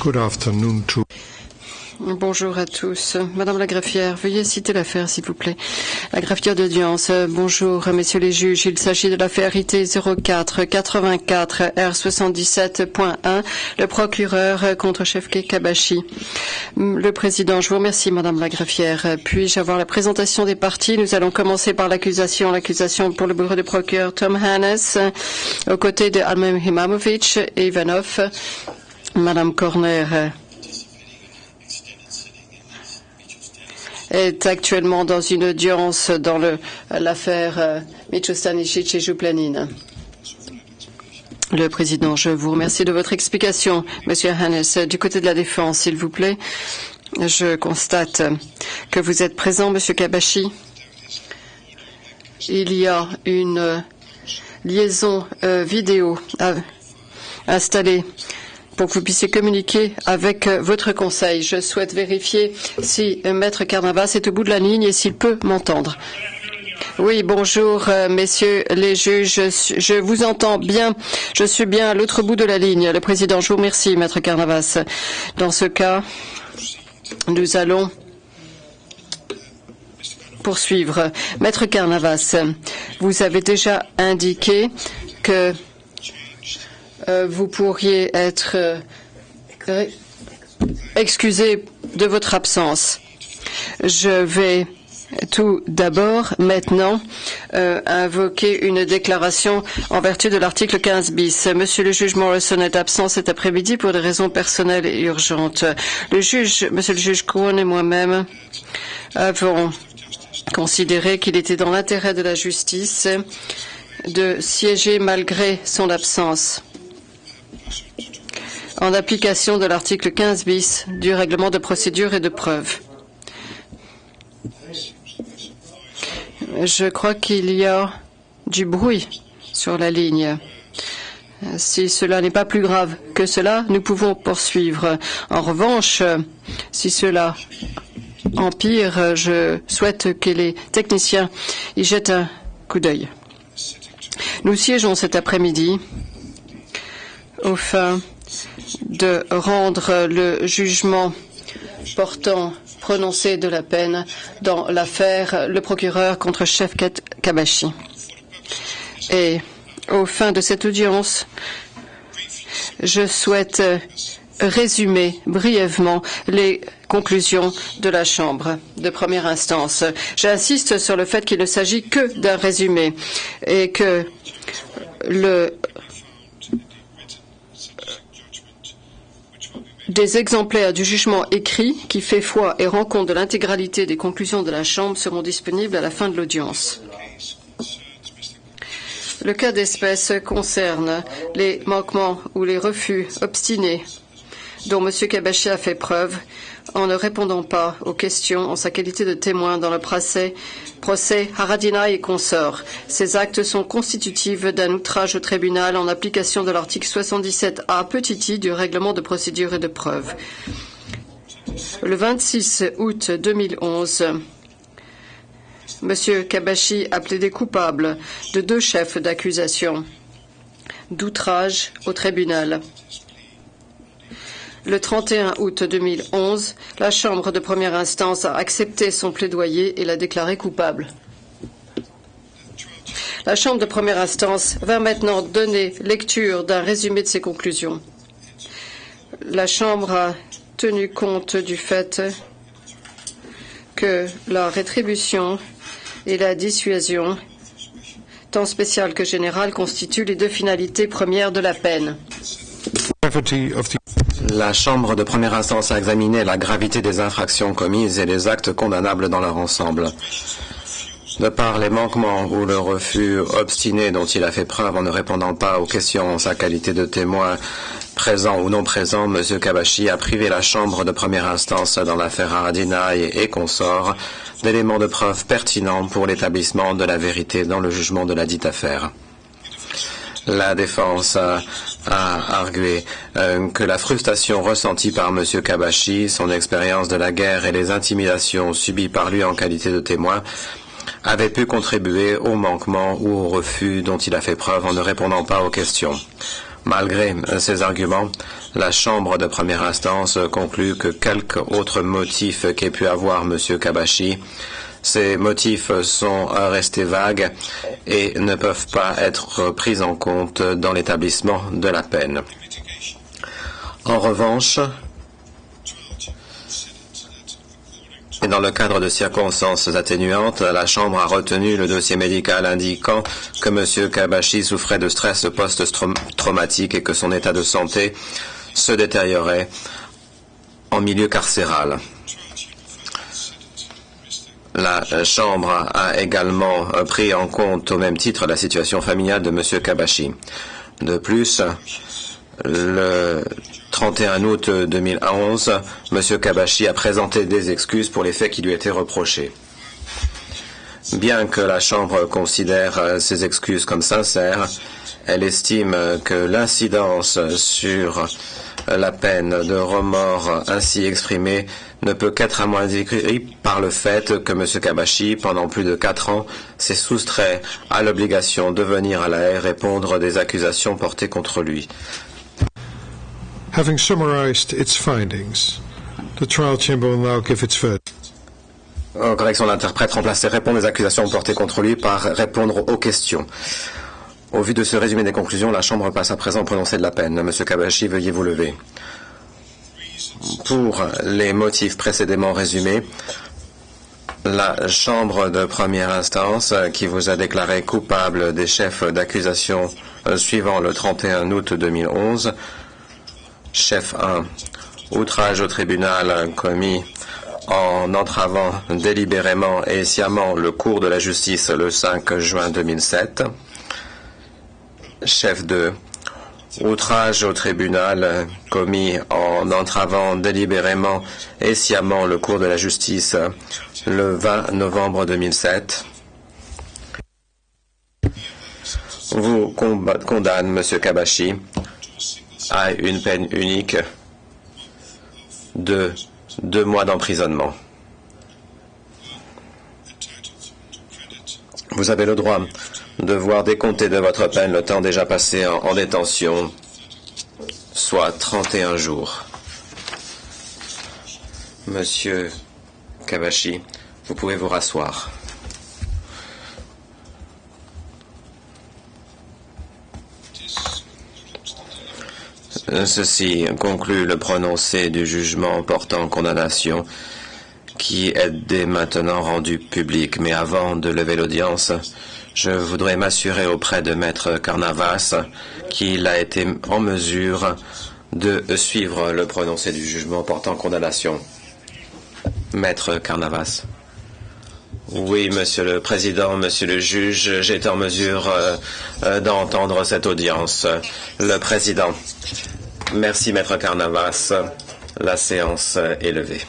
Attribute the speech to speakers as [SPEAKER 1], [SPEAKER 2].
[SPEAKER 1] Good afternoon to...
[SPEAKER 2] Bonjour à tous. Madame la greffière, veuillez citer l'affaire, s'il vous plaît. La greffière d'audience. Bonjour, messieurs les juges. Il s'agit de l'affaire IT 04 84 R77.1, le procureur contre Shefke Kabashi. Le président, je vous remercie, madame la greffière. Puis-je avoir la présentation des parties? Nous allons commencer par l'accusation. L'accusation pour le bureau du procureur Tom Hannes, aux côtés de Almem Himamovic et Ivanov. Madame Corner est actuellement dans une audience dans l'affaire Micho Stanisic et Jouplanine. Le président, je vous remercie de votre explication. Monsieur Hannes, du côté de la défense, s'il vous plaît. Je constate que vous êtes présent, Monsieur Kabashi. Il y a une liaison vidéo installée pour que vous puissiez communiquer avec votre conseil. Je souhaite vérifier si Maître Carnavas est au bout de la ligne et s'il peut m'entendre. Oui, bonjour, messieurs les juges. Je vous entends bien. Je suis bien à l'autre bout de la ligne. Le président, je vous remercie, Maître Carnavas. Dans ce cas, nous allons poursuivre. Maître Carnavas, vous avez déjà indiqué que vous pourriez être excusé de votre absence. Je vais tout d'abord maintenant invoquer une déclaration en vertu de l'article 15 bis. Monsieur le juge Morrison est absent cet après-midi pour des raisons personnelles et urgentes. Monsieur le juge Krohn et moi-même avons considéré qu'il était dans l'intérêt de la justice de siéger malgré son absence, en application de l'article 15 bis du règlement de procédure et de preuve. Je crois qu'il y a du bruit sur la ligne. Si cela n'est pas plus grave que cela, nous pouvons poursuivre. En revanche, si cela empire, je souhaite que les techniciens y jettent un coup d'œil. Nous siégeons cet après-midi au fin de rendre le jugement portant prononcé de la peine dans l'affaire le procureur contre Shefke Kabashi. Et au fin de cette audience, je souhaite résumer brièvement les conclusions de la Chambre de première instance. J'insiste sur le fait qu'il ne s'agit que d'un résumé et que des exemplaires du jugement écrit qui fait foi et rend compte de l'intégralité des conclusions de la Chambre seront disponibles à la fin de l'audience. Le cas d'espèce concerne les manquements ou les refus obstinés dont M. Kabashi a fait preuve en ne répondant pas aux questions en sa qualité de témoin dans le procès Haradinaj et consorts. Ces actes sont constitutifs d'un outrage au tribunal en application de l'article 77A petit i du règlement de procédure et de preuve. Le 26 août 2011, M. Kabashi a plaidé coupable de 2 chefs d'accusation d'outrage au tribunal. Le 31 août 2011, la Chambre de première instance a accepté son plaidoyer et l'a déclaré coupable. La Chambre de première instance va maintenant donner lecture d'un résumé de ses conclusions. La Chambre a tenu compte du fait que la rétribution et la dissuasion, tant spéciale que générale, constituent les 2 finalités premières de la peine.
[SPEAKER 3] La Chambre de première instance a examiné la gravité des infractions commises et les actes condamnables dans leur ensemble. De par les manquements ou le refus obstiné dont il a fait preuve en ne répondant pas aux questions en sa qualité de témoin, présent ou non présent, M. Kabashi a privé la Chambre de première instance dans l'affaire Haradinaj et consorts d'éléments de preuve pertinents pour l'établissement de la vérité dans le jugement de la dite affaire. La défense a argué que la frustration ressentie par M. Kabashi, son expérience de la guerre et les intimidations subies par lui en qualité de témoin avaient pu contribuer au manquement ou au refus dont il a fait preuve en ne répondant pas aux questions. Malgré ces arguments, La Chambre de première instance conclut que quelque autre motif qu'ait pu avoir M. Kabashi, ces motifs sont restés vagues et ne peuvent pas être pris en compte dans l'établissement de la peine. En revanche, et dans le cadre de circonstances atténuantes, la Chambre a retenu le dossier médical indiquant que M. Kabashi souffrait de stress post-traumatique et que son état de santé se détériorait en milieu carcéral. La Chambre a également pris en compte au même titre la situation familiale de M. Kabashi. De plus, le 31 août 2011, M. Kabashi a présenté des excuses pour les faits qui lui étaient reprochés. Bien que la Chambre considère ces excuses comme sincères, elle estime que l'incidence sur la peine de remords ainsi exprimée ne peut qu'être amoindrie par le fait que M. Kabashi, pendant plus de 4 ans, s'est soustrait à l'obligation de venir à La Haye répondre des accusations portées contre lui.
[SPEAKER 1] Having summarized its findings, the trial chamber will now give its verdict.
[SPEAKER 3] Correction, l'interprète remplace répondre des accusations portées contre lui par répondre aux questions. Au vu de ce résumé des conclusions, la Chambre passe à présent au prononcé de la peine. Monsieur Kabashi, veuillez vous lever. Pour les motifs précédemment résumés, la Chambre de première instance, qui vous a déclaré coupable des chefs d'accusation suivant le 31 août 2011, chef 1, outrage au tribunal commis en entravant délibérément et sciemment le cours de la justice le 5 juin 2007. Chef 2, outrage au tribunal commis en entravant délibérément et sciemment le cours de la justice le 20 novembre 2007. Vous condamne M. Kabashi à une peine unique de 2 mois d'emprisonnement. Vous avez le droit de voir décompter de votre peine le temps déjà passé en détention, soit 31 jours. Monsieur Kabashi, vous pouvez vous rasseoir. Ceci conclut le prononcé du jugement portant condamnation qui est dès maintenant rendu public. Mais avant de lever l'audience, je voudrais m'assurer auprès de Maître Carnavas qu'il a été en mesure de suivre le prononcé du jugement portant condamnation. Maître Carnavas. Oui, Monsieur le Président, Monsieur le Juge, j'ai été en mesure d'entendre cette audience. Le Président. Merci, Maître Carnavas. La séance est levée.